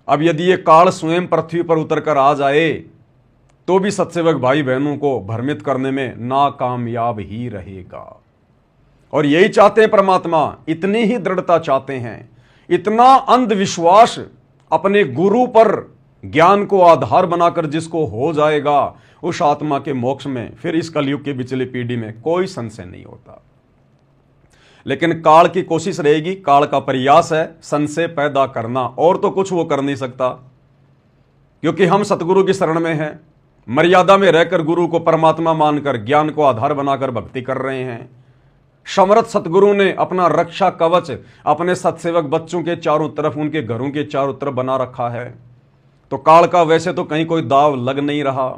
अब यदि ये काल स्वयं पृथ्वी पर उतर कर आ जाए तो भी सत्सेवक भाई बहनों को भ्रमित करने में नाकामयाब ही रहेगा। और यही चाहते हैं परमात्मा, इतनी ही दृढ़ता चाहते हैं, इतना अंधविश्वास अपने गुरु पर ज्ञान को आधार बनाकर जिसको हो जाएगा, उस आत्मा के मोक्ष में फिर इस कलयुग की पिछली पीढ़ी में कोई संशय नहीं होता। लेकिन काल की कोशिश रहेगी, काल का प्रयास है संशय पैदा करना, और तो कुछ वो कर नहीं सकता, क्योंकि हम सतगुरु की शरण में हैं, मर्यादा में रहकर गुरु को परमात्मा मानकर ज्ञान को आधार बनाकर भक्ति कर रहे हैं। समर्थ सतगुरु ने अपना रक्षा कवच अपने सत्सेवक बच्चों के चारों तरफ, उनके घरों के चारों तरफ बना रखा है। तो काल का वैसे तो कहीं कोई दाव लग नहीं रहा,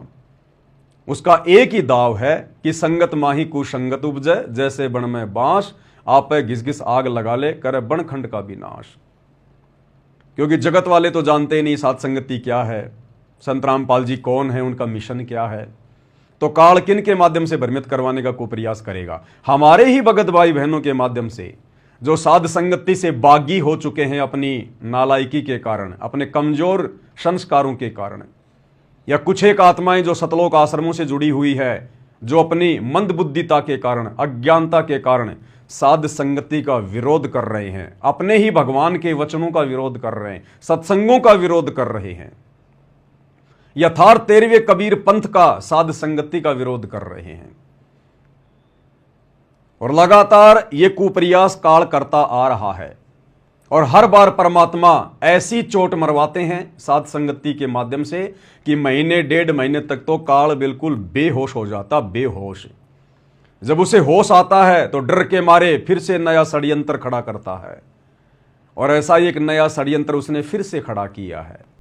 उसका एक ही दाव है कि संगत माही कुसंगत उपजय, जैसे बन में बांस आप घिस घिस आग लगा ले, करे बनखंड का विनाश। क्योंकि जगत वाले तो जानते ही नहीं साध संगति क्या है, संत रामपाल जी कौन है, उनका मिशन क्या है। तो काल किन के माध्यम से भ्रमित करवाने का प्रयास करेगा? हमारे ही भगत भाई बहनों के माध्यम से, जो साध संगति से बागी हो चुके हैं अपनी नालायकी के कारण, अपने कमजोर संस्कारों के कारण, या कुछ एक आत्माएं जो सतलोक आश्रमों से जुड़ी हुई है, जो अपनी मंदबुद्धिता के कारण, अज्ञानता के कारण साध संगति का विरोध कर रहे हैं, अपने ही भगवान के वचनों का विरोध कर रहे हैं, सत्संगों का विरोध कर रहे हैं, यथार्थ 13वें कबीर पंथ का साध संगति का विरोध कर रहे हैं। और लगातार ये कुप्रयास काल करता आ रहा है, और हर बार परमात्मा ऐसी चोट मरवाते हैं साध संगति के माध्यम से कि महीने डेढ़ महीने तक तो काल बिल्कुल बेहोश हो जाता, बेहोश। जब उसे होश आता है तो डर के मारे फिर से नया षड्यंत्र खड़ा करता है, और ऐसा ही एक नया षड्यंत्र उसने फिर से खड़ा किया है।